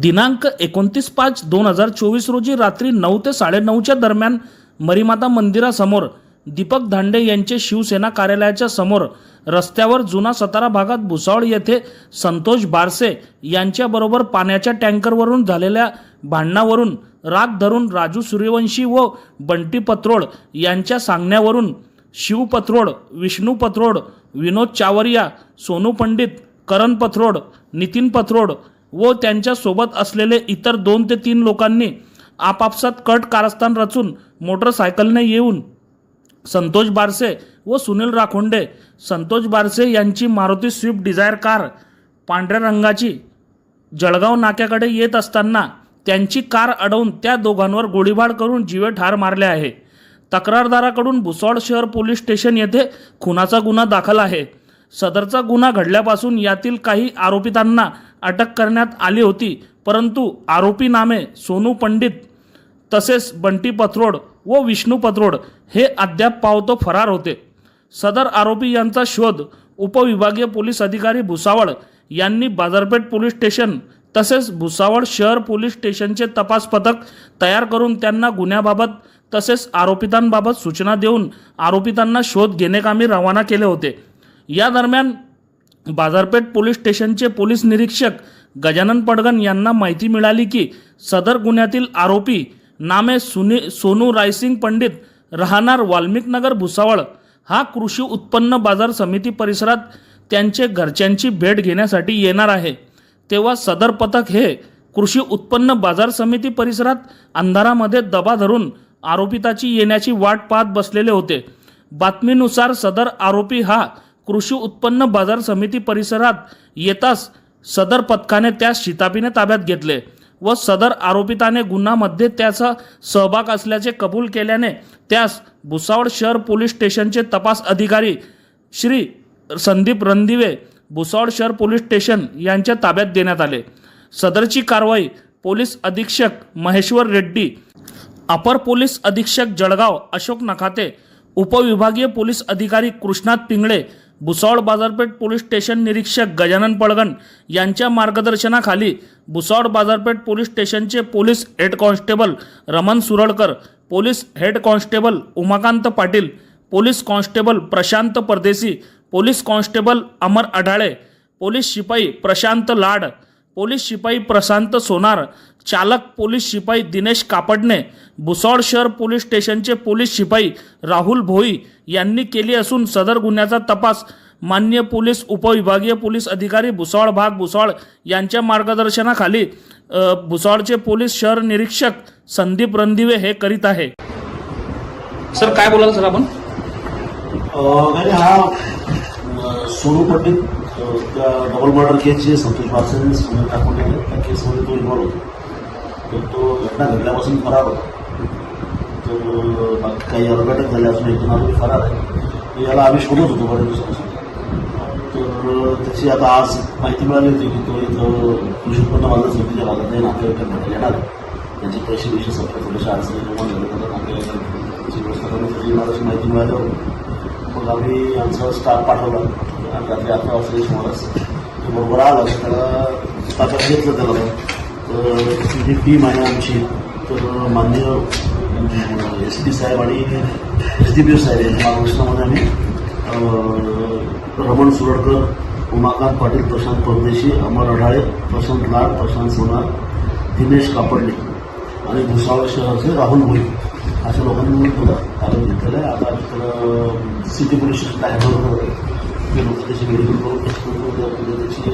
दिनांक 29/5/2024 रोजी रात्री 9 ते 9:30च्या दरम्यान मरीमाता मंदिरासमोर दीपक धांडे यांचे शिवसेना कार्यालयाच्या समोर रस्त्यावर जुना सतारा भागात भुसावळ येथे संतोष बारसे यांच्याबरोबर पाण्याच्या टँकरवरून झालेल्या भांडणावरून राग धरून राजू सूर्यवंशी व बंटी पत्रोड यांच्या सांगण्यावरून शिव पत्रोड, विष्णू पत्रोड, विनोद चावरिया, सोनू पंडित, करण पत्रोड, नितीन पत्रोड व त्यांच्या सोबत असलेले इतर 2 ते 3 लोकांनी आपापसात कट कारस्थान रचून मोटरसायकलने येऊन संतोष बारसे व सुनील राखोंडे, संतोष बारसे यांची मारुती स्विफ्ट डिझायर कार पांढऱ्या रंगाची जळगाव नाक्याकडे येत असताना त्यांची कार अडवून त्या दोघांवर गोळीबार करून जीवे ठार मारले आहे। तक्रारदाराकडून भुसावळ शहर पोलीस स्टेशन येथे खुनाचा गुन्हा दाखल आहे। सदरचा गुन्हा घडल्यापासून यातील काही आरोपितांना अटक करण्यात आली होती, परंतु आरोपी नामे सोनू पंडित तसेच बंटी पत्रोड व विष्णू पत्रोड हे अद्याप पावतो फरार होते। सदर आरोपी यांचा शोध उपविभागीय पोलीस अधिकारी भुसावळ यांनी बाजारपेठ पोलीस स्टेशन तसेच भुसावळ शहर पोलीस स्टेशनचे तपास पथक तयार करून त्यांना गुन्ह्याबाबत तसेच आरोपितांबाबत सूचना देऊन आरोपितांना शोध घेण्याकामी रवाना केले होते। या दरम्यान बाजारपेठ पोलीस स्टेशनचे पोलीस निरीक्षक गजानन पडगन यांना माहिती मिळाली की सदर गुन्ह्यातील आरोपी नामे सोनू रायसिंग पंडित राहणार वाल्मिकनगर भुसावळ हा कृषी उत्पन्न बाजार समिती परिसरात त्यांचे घरच्यांची भेट घेण्यासाठी येणार आहे। तेव्हा सदर पथक हे कृषी उत्पन्न बाजार समिती परिसरात अंधारामध्ये दबा धरून आरोपिताची येण्याची वाट पाहत बसलेले होते। बातमीनुसार सदर आरोपी हा कृषी उत्पन्न बाजार समिती परिसरात येताच सदर पथकाने त्यास शिताफीने ताब्यात घेतले व सदर आरोपिताने गुन्ह्यामध्ये त्याचा सहभाग असल्याचे कबूल केल्याने त्यास भुसावळ शहर पोलीस स्टेशनचे तपास अधिकारी श्री संदीप रणदिवे भुसावळ शहर पोलीस स्टेशन यांच्या ताब्यात देण्यात आले। सदरची कारवाई पोलीस अधीक्षक महेश्वर रेड्डी, अपर पोलीस अधीक्षक जळगाव अशोक नखाते, उपविभागीय पोलीस अधिकारी कृष्णात पिंगळे, भुसावळ बाजारपेठ पोलीस स्टेशन निरीक्षक गजानन पडगन यांच्या मार्गदर्शनाखाली भुसावळ बाजारपेठ पोलीस स्टेशनचे police head constable Raman Suralkar, police head constable Umakant Patil, police constable Prashant परदेसी, पोलीस कॉन्स्टेबल अमर अढाळे, पोलीस शिपाई प्रशांत लाड, पोलीस शिपाई प्रशांत सोनार, चालक पोलीस शिपाई दिनेश कापडणे, भुसावळ शहर पोलीस स्टेशनचे पोलीस शिपाई राहुल भोई यांनी केली असून सदर गुन्ह्याचा तपास मान्य पोलीस उपविभागीय पोलीस अधिकारी भुसावळ भाग भुसावळ यांच्या मार्गदर्शनाखाली भुसावळचे पोलीस शहर निरीक्षक संदीप रणदिवे हे करीत आहे। सर काय बोलाल सर आपण? हा सोनू पंडित डबल मर्डर केसचे संतोष बारसे सोनू टाकून त्या केसमध्ये तो इन्व्हॉल्व होता। तर तो घटना घडल्यापासून फरार होता। तर बाकी काही अटक झाले असून 1-2 आरोपी फरार आहे। याला आम्ही शोधत होतो बऱ्याच दिवसापासून। तर त्याची आता आज माहिती मिळाली होती की तो इथं कृषी उत्पन्न बाजार समितीच्या भागात नातेवाईकांना येणार आहे। त्यांचे पैसे सगळे थोडेसे अडचणी निर्माण झाले तर नातेवाईकांची व्यवस्था करण्यासाठी येणार अशी माहिती मिळाल्यावर मग आम्ही आमचा स्टाफ पाठवला आणि रात्री 11 वाजता सुमारास तो बरोबर आला। त्याला ताब्यात घेतलं त्याला। तर जी टीम आहे आमची तर माननीय SP साहेब आणि SDPO साहेब यांच्या मार्गदर्शनामध्ये आम्ही रमण सुरळकर, उमाकांत पाटील, प्रशांत परदेशी, अमर अढाळे, प्रशांत लाड, प्रशांत सोनार, दिनेश कापडणे आणि भुसावळ शहराचे राहुल भोई अशा लोकांनी थोडं ताब्यात घेतलेलं आहे। आता तिथं सिटी पोलीस स्टेशनला हँडओव्हर ते लोक त्याची मेडिकल करून त्याची